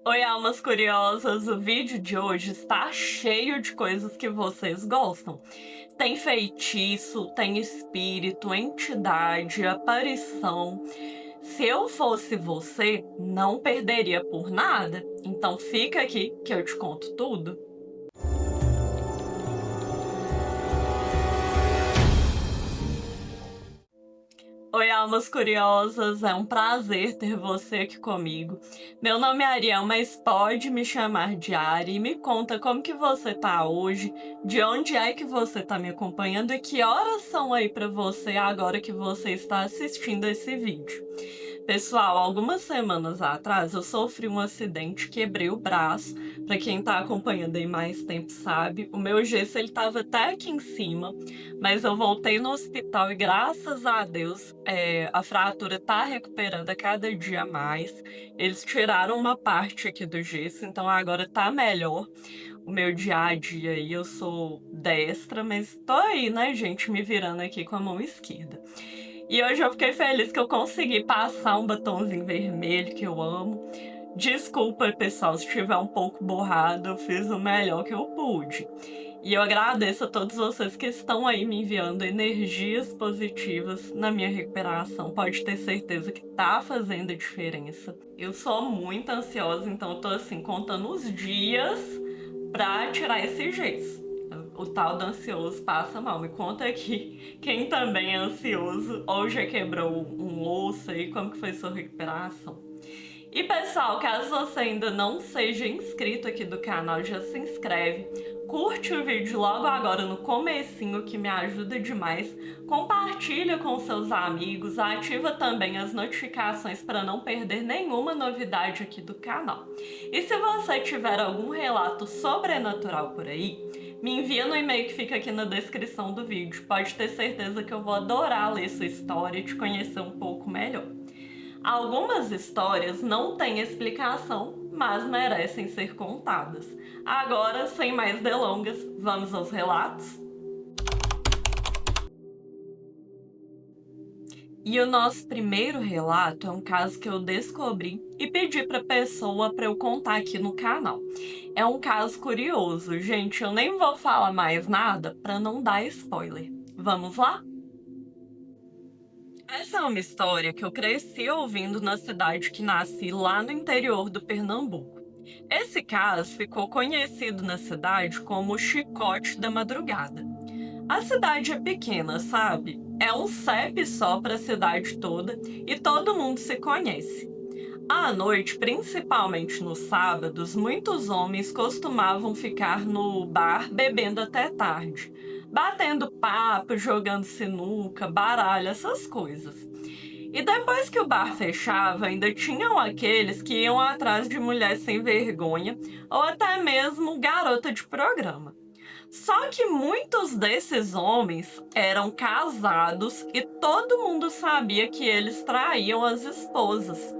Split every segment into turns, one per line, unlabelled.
Oi, almas curiosas! O vídeo de hoje está cheio de coisas que vocês gostam. Tem feitiço, tem espírito, entidade, aparição. Se eu fosse você, não perderia por nada. Então fica aqui que eu te conto tudo. Oi, almas curiosas, é um prazer ter você aqui comigo. Meu nome é Ariel, mas pode me chamar de Ari e me conta como que você tá hoje, de onde é que você tá me acompanhando e que horas são aí pra você agora que você está assistindo esse vídeo. Pessoal, algumas semanas atrás eu sofri um acidente, quebrei o braço. Pra quem tá acompanhando aí mais tempo sabe, o meu gesso ele tava até aqui em cima, mas eu voltei no hospital e graças a Deus a fratura tá recuperando a cada dia mais. Eles tiraram uma parte aqui do gesso, então agora tá melhor. O meu dia a dia aí eu sou destra, mas tô aí, né, gente, me virando aqui com a mão esquerda. E hoje eu fiquei feliz que eu consegui passar um batonzinho vermelho que eu amo. Desculpa, pessoal, se estiver um pouco borrado, eu fiz o melhor que eu pude. E eu agradeço a todos vocês que estão aí me enviando energias positivas na minha recuperação. Pode ter certeza que tá fazendo a diferença. Eu sou muito ansiosa, então eu tô assim, contando os dias pra tirar esse gesso. O tal do ansioso passa mal. Me conta aqui, quem também é ansioso ou já quebrou um osso aí, como que foi sua recuperação? E pessoal, caso você ainda não seja inscrito aqui do canal, já se inscreve, curte o vídeo logo agora no comecinho que me ajuda demais, compartilha com seus amigos, ativa também as notificações para não perder nenhuma novidade aqui do canal. E se você tiver algum relato sobrenatural por aí, me envia no e-mail que fica aqui na descrição do vídeo. Pode ter certeza que eu vou adorar ler sua história e te conhecer um pouco melhor. Algumas histórias não têm explicação, mas merecem ser contadas. Agora, sem mais delongas, vamos aos relatos? E o nosso primeiro relato é um caso que eu descobri e pedi para pessoa para eu contar aqui no canal. É um caso curioso, gente, eu nem vou falar mais nada para não dar spoiler. Vamos lá? Essa é uma história que eu cresci ouvindo na cidade que nasci, lá no interior do Pernambuco. Esse caso ficou conhecido na cidade como o Chicote da Madrugada. A cidade é pequena, sabe? É um CEP só para a cidade toda e todo mundo se conhece. À noite, principalmente nos sábados, muitos homens costumavam ficar no bar bebendo até tarde, batendo papo, jogando sinuca, baralho, essas coisas. E depois que o bar fechava, ainda tinham aqueles que iam atrás de mulher sem vergonha ou até mesmo garota de programa. Só que muitos desses homens eram casados e todo mundo sabia que eles traíam as esposas.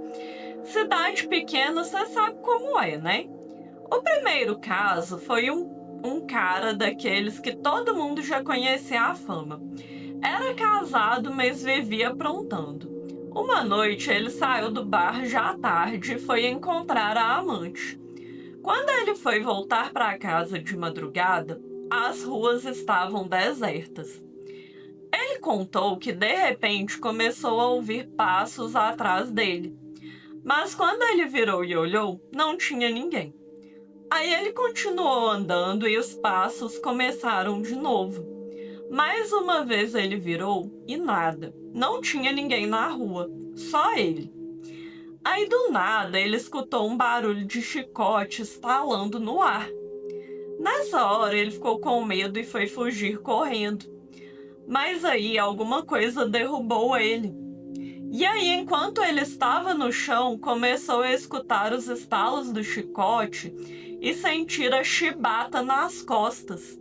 Cidade pequena, você sabe como é, né? O primeiro caso foi um cara daqueles que todo mundo já conhecia a fama. Era casado, mas vivia aprontando. Uma noite ele saiu do bar já à tarde e foi encontrar a amante. Quando ele foi voltar para casa de madrugada, as ruas estavam desertas. Ele contou que de repente começou a ouvir passos atrás dele. Mas quando ele virou e olhou, não tinha ninguém. Aí ele continuou andando e os passos começaram de novo. Mais uma vez ele virou e nada. Não tinha ninguém na rua, só ele. Aí do nada ele escutou um barulho de chicote estalando no ar. Nessa hora ele ficou com medo e foi fugir correndo. Mas aí alguma coisa derrubou ele. E aí, enquanto ele estava no chão, começou a escutar os estalos do chicote e sentir a chibata nas costas.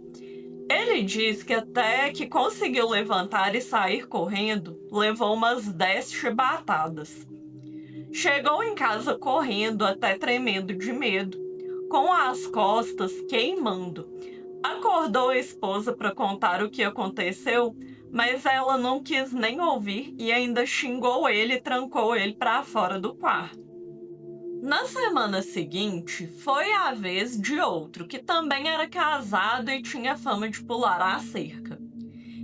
Ele diz que até que conseguiu levantar e sair correndo, levou umas 10 chibatadas. Chegou em casa correndo, até tremendo de medo, com as costas queimando. Acordou a esposa para contar o que aconteceu, mas ela não quis nem ouvir e ainda xingou ele e trancou ele para fora do quarto. Na semana seguinte, foi a vez de outro, que também era casado e tinha fama de pular a cerca.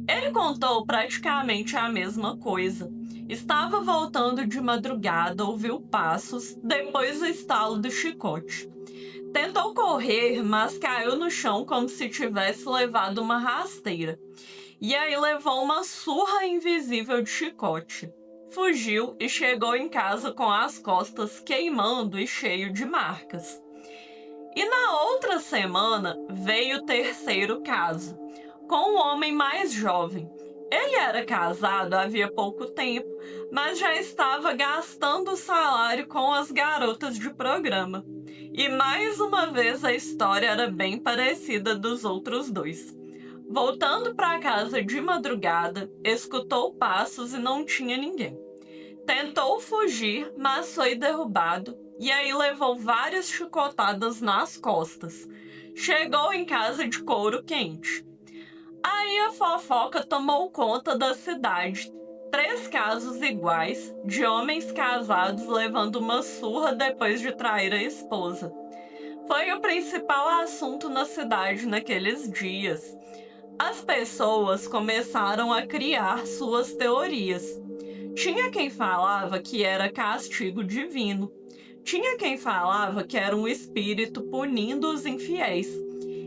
Ele contou praticamente a mesma coisa. Estava voltando de madrugada, ouviu passos, depois o estalo do chicote. Tentou correr, mas caiu no chão como se tivesse levado uma rasteira. E aí levou uma surra invisível de chicote. Fugiu e chegou em casa com as costas queimando e cheio de marcas. E na outra semana veio o terceiro caso, com um homem mais jovem. Ele era casado havia pouco tempo, mas já estava gastando o salário com as garotas de programa. E mais uma vez a história era bem parecida dos outros dois. Voltando para casa de madrugada, escutou passos e não tinha ninguém. Tentou fugir, mas foi derrubado e aí levou várias chicotadas nas costas. Chegou em casa de couro quente. Aí a fofoca tomou conta da cidade. Três casos iguais de homens casados levando uma surra depois de trair a esposa. Foi o principal assunto na cidade naqueles dias. As pessoas começaram a criar suas teorias. Tinha quem falava que era castigo divino. Tinha quem falava que era um espírito punindo os infiéis.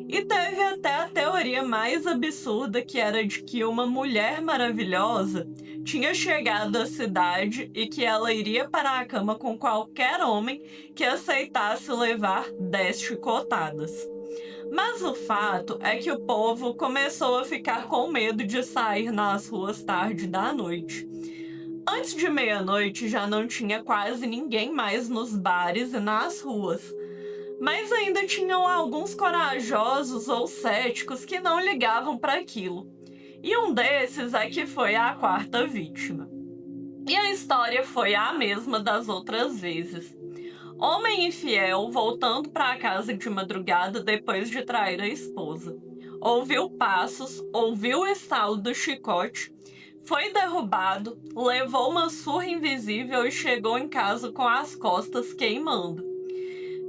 E teve até a teoria mais absurda, que era de que uma mulher maravilhosa tinha chegado à cidade e que ela iria para a cama com qualquer homem que aceitasse levar 10 chicotadas. Mas o fato é que o povo começou a ficar com medo de sair nas ruas tarde da noite. Antes de meia-noite já não tinha quase ninguém mais nos bares e nas ruas. Mas ainda tinham alguns corajosos ou céticos que não ligavam para aquilo. E um desses é que foi a quarta vítima. E a história foi a mesma das outras vezes. Homem infiel voltando para casa de madrugada depois de trair a esposa. Ouviu passos, ouviu o estalo do chicote, foi derrubado, levou uma surra invisível e chegou em casa com as costas queimando.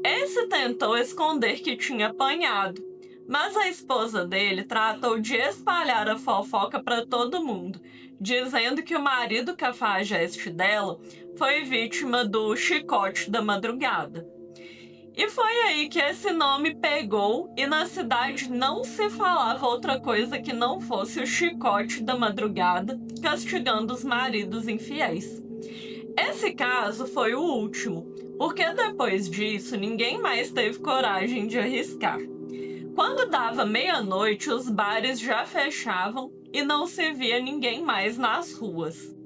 Esse tentou esconder que tinha apanhado, mas a esposa dele tratou de espalhar a fofoca para todo mundo, dizendo que o marido cafajeste dela foi vítima do chicote da madrugada. E foi aí que esse nome pegou e na cidade não se falava outra coisa que não fosse o chicote da madrugada castigando os maridos infiéis. Esse caso foi o último, porque depois disso ninguém mais teve coragem de arriscar. Quando dava meia-noite, os bares já fechavam e não se via ninguém mais nas ruas.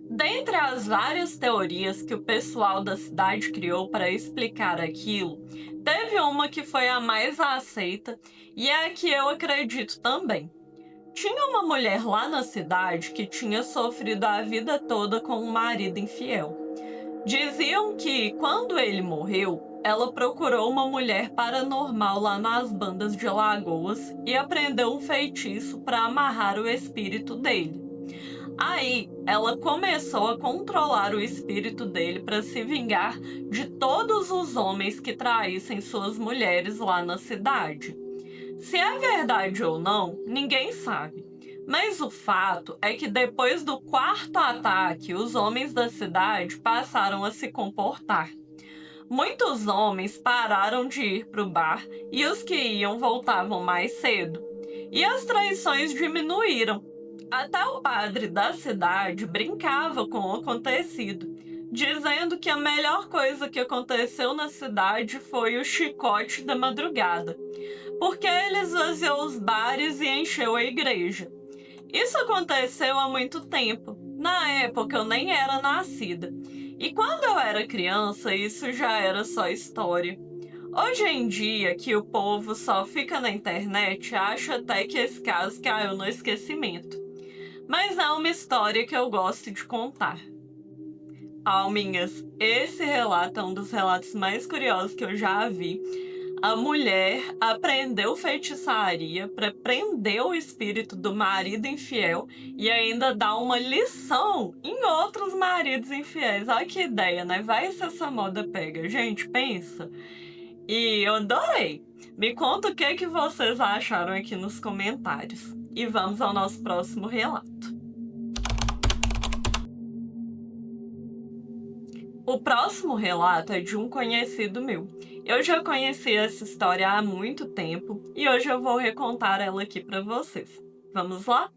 Dentre as várias teorias que o pessoal da cidade criou para explicar aquilo, teve uma que foi a mais aceita e é a que eu acredito também. Tinha uma mulher lá na cidade que tinha sofrido a vida toda com um marido infiel. Diziam que, quando ele morreu, ela procurou uma mulher paranormal lá nas bandas de Alagoas e aprendeu um feitiço para amarrar o espírito dele. Aí, ela começou a controlar o espírito dele para se vingar de todos os homens que traíssem suas mulheres lá na cidade. Se é verdade ou não, ninguém sabe. Mas o fato é que depois do quarto ataque, os homens da cidade passaram a se comportar. Muitos homens pararam de ir para o bar e os que iam voltavam mais cedo. E as traições diminuíram. Até o padre da cidade brincava com o acontecido, dizendo que a melhor coisa que aconteceu na cidade foi o chicote da madrugada, porque ele esvaziou os bares e encheu a igreja. Isso aconteceu há muito tempo. Na época eu nem era nascida. E quando eu era criança, isso já era só história. Hoje em dia, que o povo só fica na internet, acho até que esse caso caiu no esquecimento. Mas é uma história que eu gosto de contar. Alminhas, esse relato é um dos relatos mais curiosos que eu já vi. A mulher aprendeu feitiçaria para prender o espírito do marido infiel e ainda dar uma lição em outros maridos infiéis. Olha que ideia, né? Vai se essa moda pega. Gente, pensa. E eu adorei. Me conta o que vocês acharam aqui nos comentários. E vamos ao nosso próximo relato. O próximo relato é de um conhecido meu. Eu já conheci essa história há muito tempo e hoje eu vou recontar ela aqui para vocês. Vamos lá?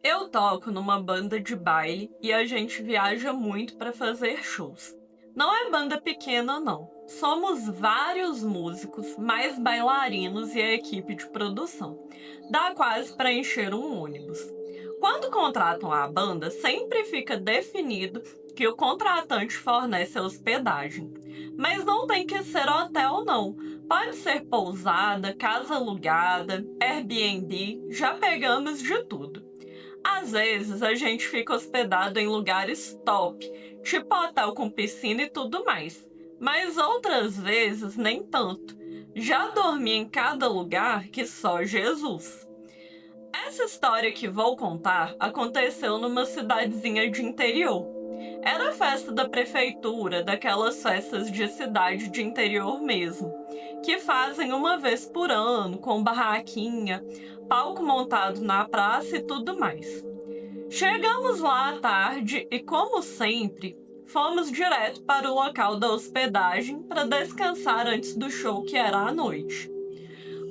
Eu toco numa banda de baile e a gente viaja muito para fazer shows. Não é banda pequena, não. Somos vários músicos, mais bailarinos e a equipe de produção. Dá quase para encher um ônibus. Quando contratam a banda, sempre fica definido que o contratante fornece a hospedagem. Mas não tem que ser hotel, não. Pode ser pousada, casa alugada, Airbnb, já pegamos de tudo. Às vezes a gente fica hospedado em lugares top, tipo hotel com piscina e tudo mais. Mas outras vezes nem tanto. Já dormi em cada lugar que só Jesus. Essa história que vou contar aconteceu numa cidadezinha de interior. Era a festa da prefeitura, daquelas festas de cidade de interior mesmo, que fazem uma vez por ano, com barraquinha, palco montado na praça e tudo mais. Chegamos lá à tarde e, como sempre, fomos direto para o local da hospedagem para descansar antes do show que era à noite.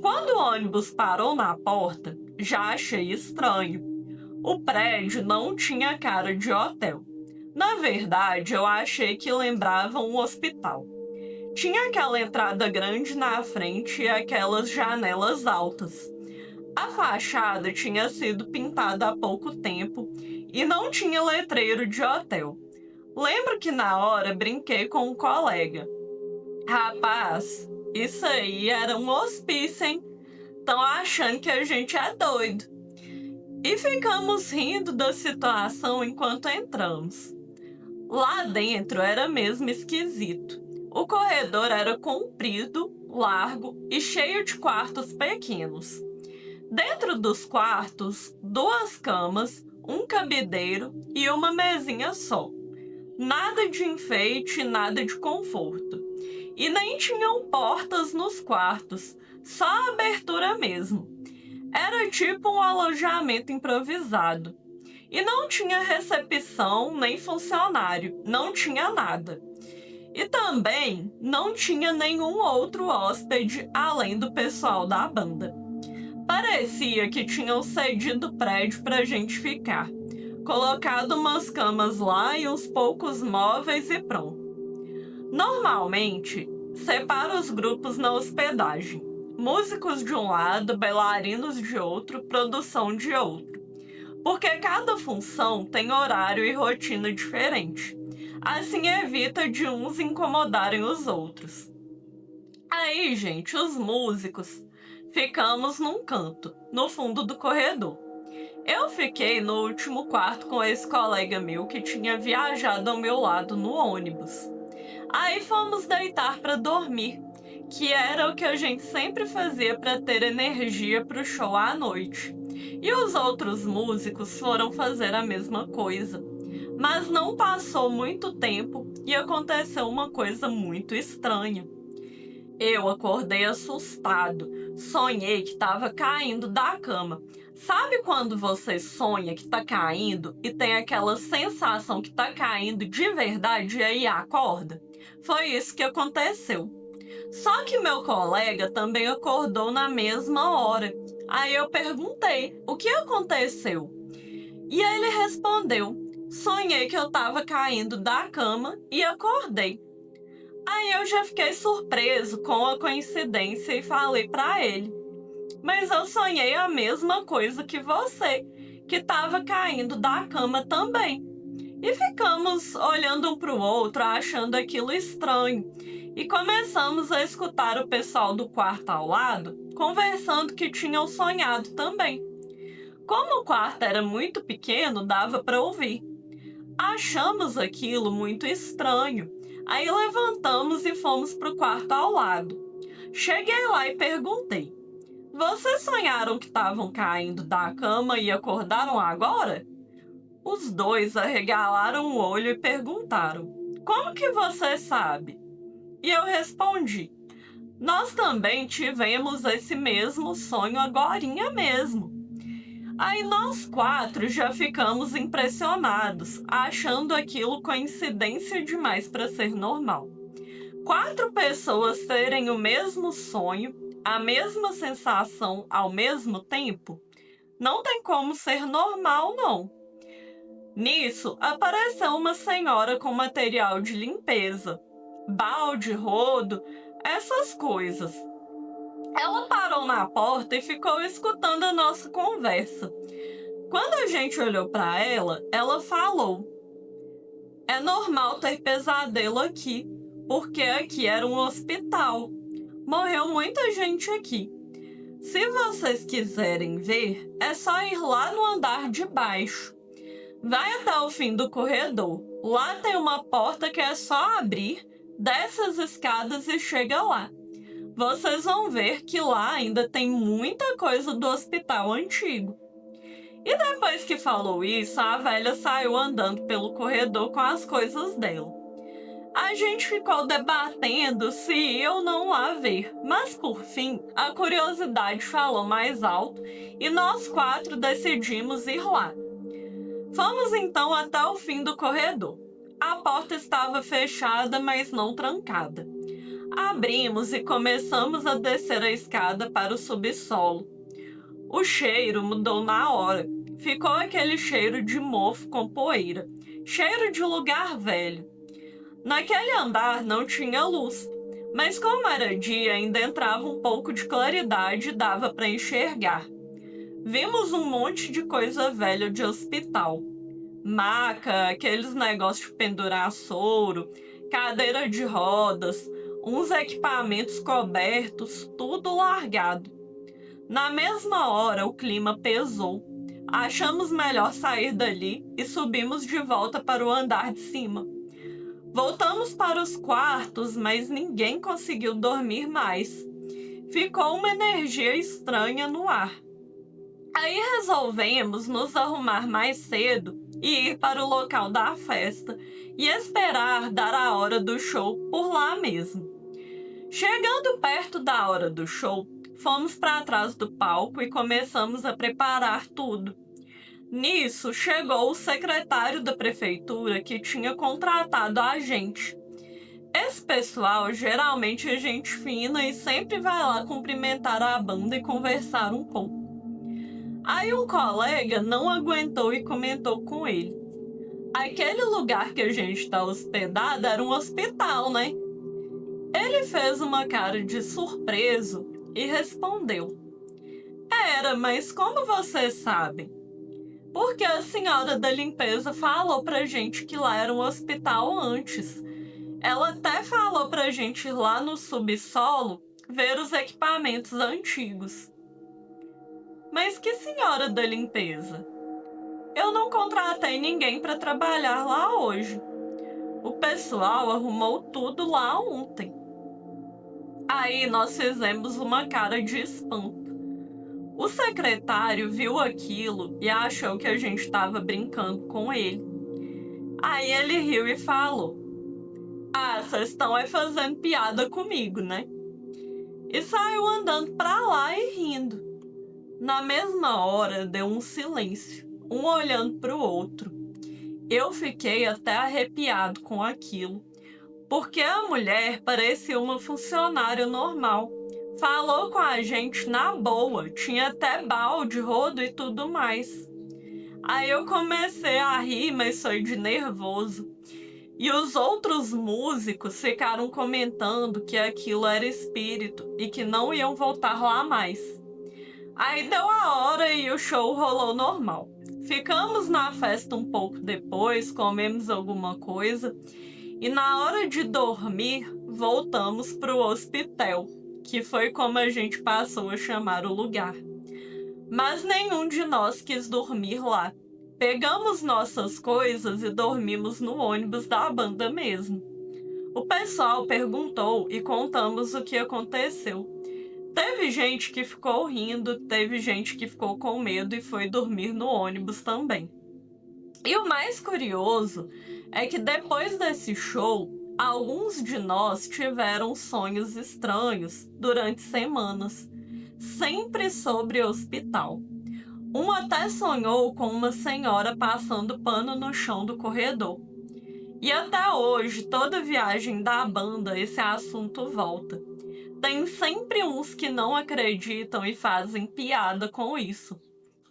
Quando o ônibus parou na porta, já achei estranho. O prédio não tinha cara de hotel. Na verdade, eu achei que lembrava um hospital. Tinha aquela entrada grande na frente e aquelas janelas altas. A fachada tinha sido pintada há pouco tempo e não tinha letreiro de hotel. Lembro que na hora brinquei com um colega. Rapaz, isso aí era um hospício, hein? Tão achando que a gente é doido. E ficamos rindo da situação enquanto entramos. Lá dentro era mesmo esquisito. O corredor era comprido, largo e cheio de quartos pequenos. Dentro dos quartos, 2 camas, um cabideiro e uma mesinha só. Nada de enfeite, nada de conforto. E nem tinham portas nos quartos, só a abertura mesmo. Era tipo um alojamento improvisado. E não tinha recepção nem funcionário, não tinha nada. E também não tinha nenhum outro hóspede além do pessoal da banda. Parecia que tinham cedido o prédio pra gente ficar. Colocado umas camas lá e uns poucos móveis e pronto. Normalmente, separa os grupos na hospedagem. Músicos de um lado, bailarinos de outro, produção de outro. Porque cada função tem horário e rotina diferente. Assim evita de uns incomodarem os outros. Aí, gente, os músicos ficamos num canto, no fundo do corredor. Eu fiquei no último quarto com esse colega meu que tinha viajado ao meu lado no ônibus. Aí fomos deitar para dormir, que era o que a gente sempre fazia para ter energia para o show à noite. E os outros músicos foram fazer a mesma coisa. Mas não passou muito tempo e aconteceu uma coisa muito estranha. Eu acordei assustado. Sonhei que estava caindo da cama. Sabe quando você sonha que está caindo e tem aquela sensação que está caindo de verdade e aí acorda? Foi isso que aconteceu. Só que meu colega também acordou na mesma hora. Aí eu perguntei, o que aconteceu? E aí ele respondeu, sonhei que eu estava caindo da cama e acordei. Aí eu já fiquei surpreso com a coincidência e falei para ele, mas eu sonhei a mesma coisa que você, que estava caindo da cama também. E ficamos olhando um para o outro, achando aquilo estranho. E começamos a escutar o pessoal do quarto ao lado conversando que tinham sonhado também. Como o quarto era muito pequeno, dava para ouvir. Achamos aquilo muito estranho. Aí levantamos e fomos pro quarto ao lado. Cheguei lá e perguntei: vocês sonharam que estavam caindo da cama e acordaram agora? Os dois arregalaram o olho e perguntaram: como que você sabe? E eu respondi: nós também tivemos esse mesmo sonho agorinha mesmo. Aí nós quatro já ficamos impressionados, achando aquilo coincidência demais para ser normal. Quatro pessoas terem o mesmo sonho, a mesma sensação ao mesmo tempo, não tem como ser normal, não. Nisso, apareceu uma senhora com material de limpeza, balde, rodo, essas coisas. Ela parou na porta e ficou escutando a nossa conversa. Quando a gente olhou para ela, ela falou: é normal ter pesadelo aqui, porque aqui era um hospital. Morreu muita gente aqui. Se vocês quiserem ver, é só ir lá no andar de baixo. Vai até o fim do corredor. Lá tem uma porta que é só abrir, desce as escadas e chega lá. Vocês vão ver que lá ainda tem muita coisa do hospital antigo. E depois que falou isso, a velha saiu andando pelo corredor com as coisas dela. A gente ficou debatendo se ia ou não lá ver, mas por fim a curiosidade falou mais alto e nós quatro decidimos ir lá. Fomos então até o fim do corredor. A porta estava fechada, mas não trancada. Abrimos e começamos a descer a escada para o subsolo. O cheiro mudou na hora. Ficou aquele cheiro de mofo com poeira, cheiro de lugar velho. Naquele andar não tinha luz, mas como era dia ainda entrava um pouco de claridade e dava para enxergar. Vimos um monte de coisa velha de hospital. Maca, aqueles negócios de pendurar soro, cadeira de rodas, uns equipamentos cobertos, tudo largado. Na mesma hora o clima pesou. Achamos melhor sair dali e subimos de volta para o andar de cima. Voltamos para os quartos, mas ninguém conseguiu dormir mais. Ficou uma energia estranha no ar. Aí resolvemos nos arrumar mais cedo e ir para o local da festa e esperar dar a hora do show por lá mesmo. Chegando perto da hora do show, fomos para trás do palco e começamos a preparar tudo. Nisso, chegou o secretário da prefeitura que tinha contratado a gente. Esse pessoal geralmente é gente fina e sempre vai lá cumprimentar a banda e conversar um pouco. Aí um colega não aguentou e comentou com ele: aquele lugar que a gente está hospedado era um hospital, né? Ele fez uma cara de surpreso e respondeu: era, mas como vocês sabem? Porque a senhora da limpeza falou pra gente que lá era um hospital antes. Ela até falou pra gente ir lá no subsolo ver os equipamentos antigos. Mas que senhora da limpeza? Eu não contratei ninguém para trabalhar lá hoje. O pessoal arrumou tudo lá ontem. Aí nós fizemos uma cara de espanto. O secretário viu aquilo e achou que a gente estava brincando com ele. Aí ele riu e falou: ah, vocês estão fazendo piada comigo, né? E saiu andando para lá e rindo. Na mesma hora deu um silêncio, um olhando para o outro. Eu fiquei até arrepiado com aquilo, porque a mulher parecia uma funcionária normal. Falou com a gente na boa, tinha até balde, rodo e tudo mais. Aí eu comecei a rir, mas foi de nervoso. E os outros músicos ficaram comentando que aquilo era espírito e que não iam voltar lá mais. Aí deu a hora e o show rolou normal. Ficamos na festa um pouco depois, comemos alguma coisa e na hora de dormir voltamos para o hospital, que foi como a gente passou a chamar o lugar. Mas nenhum de nós quis dormir lá. Pegamos nossas coisas e dormimos no ônibus da banda mesmo. O pessoal perguntou e contamos o que aconteceu. Teve gente que ficou rindo, teve gente que ficou com medo e foi dormir no ônibus também. E o mais curioso é que depois desse show, alguns de nós tiveram sonhos estranhos durante semanas, sempre sobre hospital. Um até sonhou com uma senhora passando pano no chão do corredor. E até hoje, toda viagem da banda, esse assunto volta. Tem sempre uns que não acreditam e fazem piada com isso.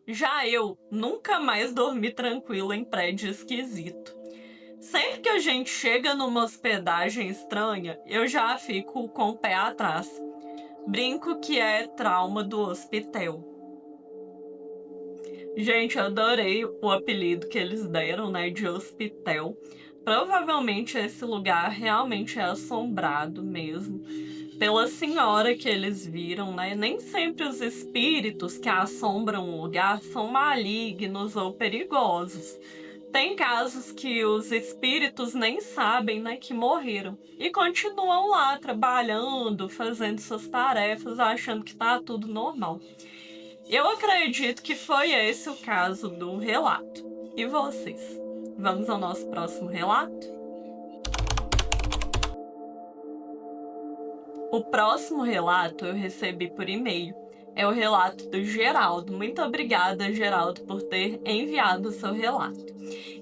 Já eu nunca mais dormi tranquilo em prédio esquisito. Sempre que a gente chega numa hospedagem estranha, eu já fico com o pé atrás. Brinco que é trauma do hospital. Gente, eu adorei o apelido que eles deram, né, de hospital. Provavelmente esse lugar realmente é assombrado mesmo pela senhora que eles viram, né? Nem sempre os espíritos que assombram um lugar são malignos ou perigosos. Tem casos que os espíritos nem sabem, né, que morreram e continuam lá trabalhando, fazendo suas tarefas, achando que tá tudo normal. Eu acredito que foi esse o caso do relato. E vocês? Vamos ao nosso próximo relato? O próximo relato eu recebi por e-mail. É o relato do Geraldo. Muito obrigada, Geraldo, por ter enviado o seu relato.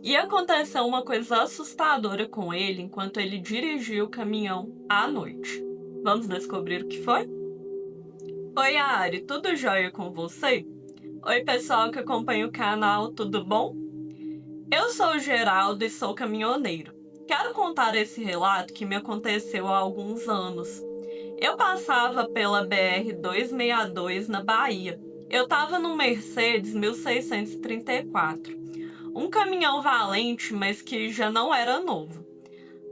E aconteceu uma coisa assustadora com ele enquanto ele dirigia o caminhão à noite. Vamos descobrir o que foi? Oi, Ari, tudo jóia com você? Oi, pessoal que acompanha o canal, tudo bom? Eu sou o Geraldo e sou caminhoneiro. Quero contar esse relato que me aconteceu há alguns anos. Eu passava pela BR-262 na Bahia. Eu estava no Mercedes 1634, um caminhão valente, mas que já não era novo.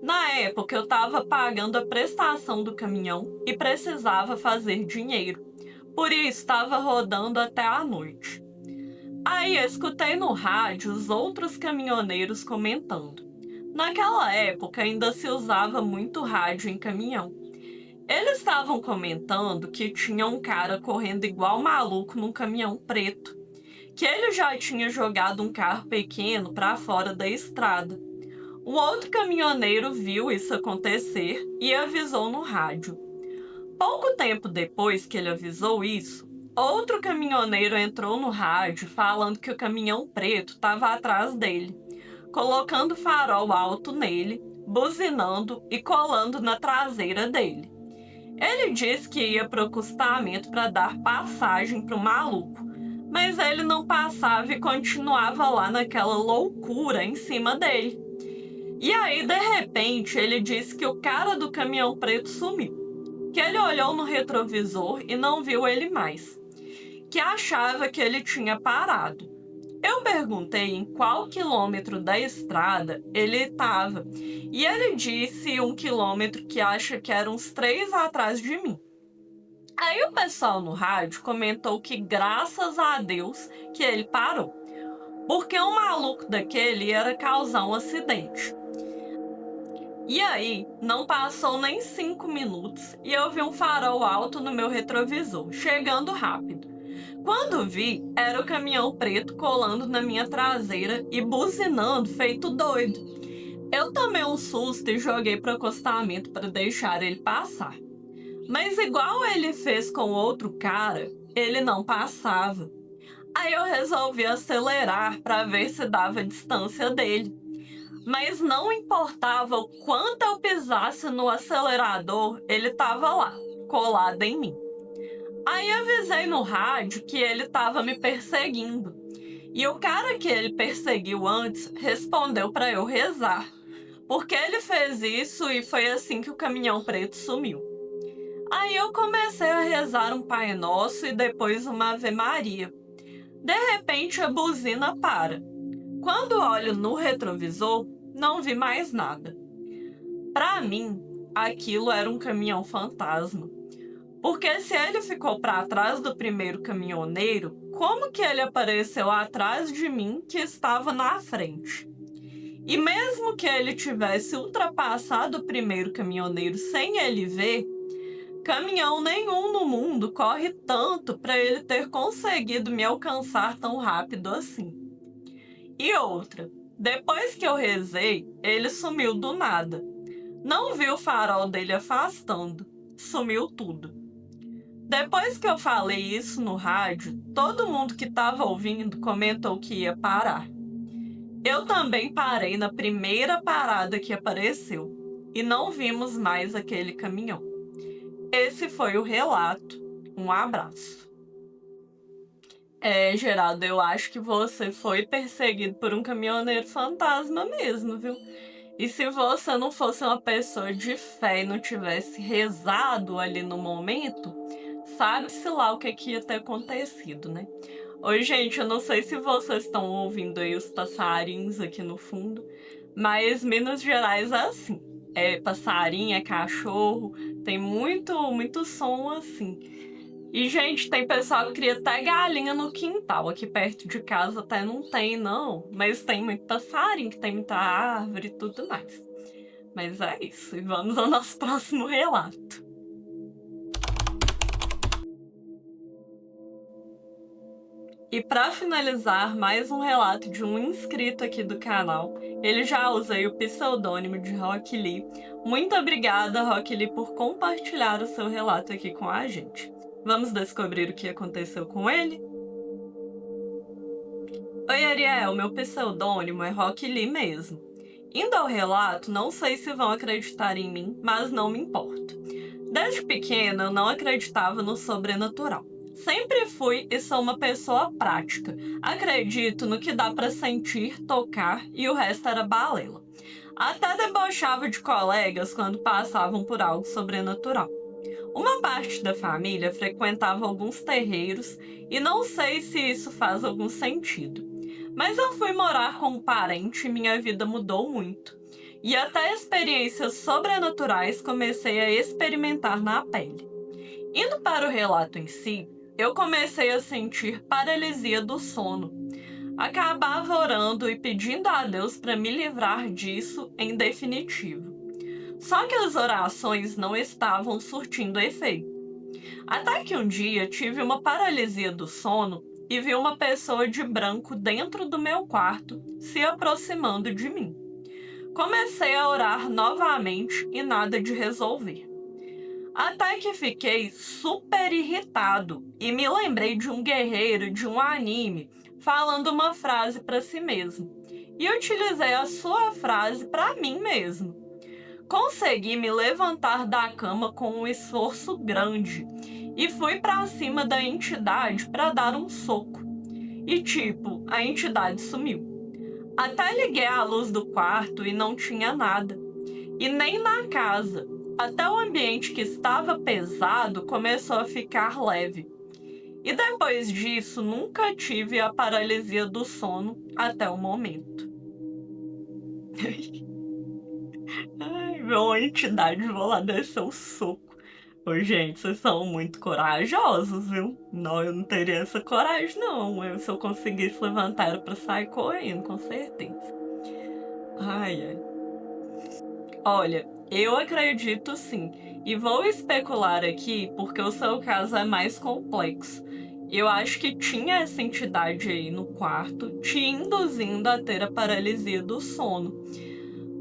Na época, eu estava pagando a prestação do caminhão e precisava fazer dinheiro. Por isso, estava rodando até a noite. Aí, eu escutei no rádio os outros caminhoneiros comentando. Naquela época, ainda se usava muito rádio em caminhão. Eles estavam comentando que tinha um cara correndo igual maluco num caminhão preto, que ele já tinha jogado um carro pequeno para fora da estrada. Um outro caminhoneiro viu isso acontecer e avisou no rádio. Pouco tempo depois que ele avisou isso, outro caminhoneiro entrou no rádio falando que o caminhão preto estava atrás dele, colocando farol alto nele, buzinando e colando na traseira dele. Ele disse que ia para o acostamento para dar passagem para o maluco, mas ele não passava e continuava lá naquela loucura em cima dele. E aí, de repente, ele disse que o cara do caminhão preto sumiu, que ele olhou no retrovisor e não viu ele mais, que achava que ele tinha parado. Eu perguntei em qual quilômetro da estrada ele estava e ele disse 1 quilômetro que acha que era uns 3 atrás de mim. Aí o pessoal no rádio comentou que graças a Deus que ele parou, porque um maluco daquele ia causar um acidente. E aí, não passou nem 5 minutos e eu vi um farol alto no meu retrovisor, chegando rápido. Quando vi, era o caminhão preto colando na minha traseira e buzinando feito doido. Eu tomei um susto e joguei para o acostamento para deixar ele passar. Mas igual ele fez com outro cara, ele não passava. Aí eu resolvi acelerar para ver se dava distância dele. Mas não importava o quanto eu pisasse no acelerador, ele estava lá, colado em mim. Aí avisei no rádio que ele estava me perseguindo. E o cara que ele perseguiu antes respondeu para eu rezar, porque ele fez isso e foi assim que o caminhão preto sumiu. Aí eu comecei a rezar um Pai Nosso e depois uma Ave Maria. De repente a buzina para. Quando olho no retrovisor, não vi mais nada. Para mim, aquilo era um caminhão fantasma. Porque se ele ficou para trás do primeiro caminhoneiro, como que ele apareceu atrás de mim que estava na frente? E mesmo que ele tivesse ultrapassado o primeiro caminhoneiro sem ele ver, caminhão nenhum no mundo corre tanto para ele ter conseguido me alcançar tão rápido assim. E outra, depois que eu rezei, ele sumiu do nada. Não vi o farol dele afastando, sumiu tudo. Depois que eu falei isso no rádio, todo mundo que estava ouvindo comentou que ia parar. Eu também parei na primeira parada que apareceu e não vimos mais aquele caminhão. Esse foi o relato. Um abraço. Geraldo, eu acho que você foi perseguido por um caminhoneiro fantasma mesmo, viu? E se você não fosse uma pessoa de fé e não tivesse rezado ali no momento, sabe-se lá o que ia ter acontecido, né? Oi, gente, eu não sei se vocês estão ouvindo aí os passarinhos aqui no fundo, mas Minas Gerais é assim. É passarinho, é cachorro, tem muito som assim. E, gente, tem pessoal que cria até galinha no quintal. Aqui perto de casa até não tem, não. Mas tem muito passarinho, que tem muita árvore e tudo mais. Mas é isso. E vamos ao nosso próximo relato. E para finalizar, mais um relato de um inscrito aqui do canal. Ele já usei o pseudônimo de Rock Lee. Muito obrigada, Rock Lee, por compartilhar o seu relato aqui com a gente. Vamos descobrir o que aconteceu com ele? Oi, Ariel, meu pseudônimo é Rock Lee mesmo. Indo ao relato, não sei se vão acreditar em mim, mas não me importo. Desde pequena, eu não acreditava no sobrenatural. Sempre fui e sou uma pessoa prática. Acredito no que dá para sentir, tocar e o resto era balela. Até debochava de colegas quando passavam por algo sobrenatural. Uma parte da família frequentava alguns terreiros e não sei se isso faz algum sentido. Mas eu fui morar com um parente e minha vida mudou muito. E até experiências sobrenaturais comecei a experimentar na pele. Indo para o relato em si, eu comecei a sentir paralisia do sono. Acabava orando e pedindo a Deus para me livrar disso em definitivo. Só que as orações não estavam surtindo efeito. Até que um dia tive uma paralisia do sono e vi uma pessoa de branco dentro do meu quarto se aproximando de mim. Comecei a orar novamente e nada de resolver. Até que fiquei super irritado e me lembrei de um guerreiro de um anime falando uma frase para si mesmo. E utilizei a sua frase para mim mesmo. Consegui me levantar da cama com um esforço grande e fui para cima da entidade para dar um soco. E a entidade sumiu. Até liguei a luz do quarto e não tinha nada. E nem na casa. Até o ambiente que estava pesado começou a ficar leve. E depois disso, nunca tive a paralisia do sono até o momento. Ai, viu uma entidade, vou lá descer o soco. Ô, gente, vocês são muito corajosos, viu? Não, eu não teria essa coragem, não. Se eu conseguisse levantar, era pra sair correndo, com certeza. Ai. Olha, eu acredito sim. E vou especular aqui porque o seu caso é mais complexo. Eu acho que tinha essa entidade aí no quarto, te induzindo a ter a paralisia do sono.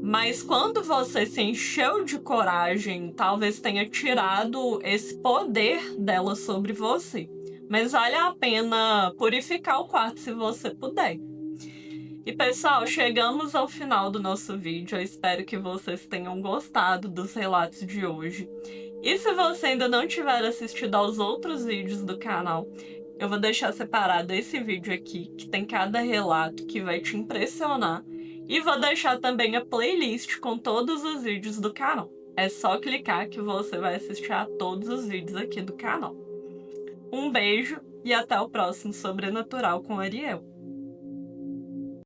Mas quando você se encheu de coragem, talvez tenha tirado esse poder dela sobre você. Mas vale a pena purificar o quarto se você puder. E pessoal, chegamos ao final do nosso vídeo. Eu espero que vocês tenham gostado dos relatos de hoje. E se você ainda não tiver assistido aos outros vídeos do canal, eu vou deixar separado esse vídeo aqui, que tem cada relato que vai te impressionar. E vou deixar também a playlist com todos os vídeos do canal. É só clicar que você vai assistir a todos os vídeos aqui do canal. Um beijo e até o próximo Sobrenatural com Ariel.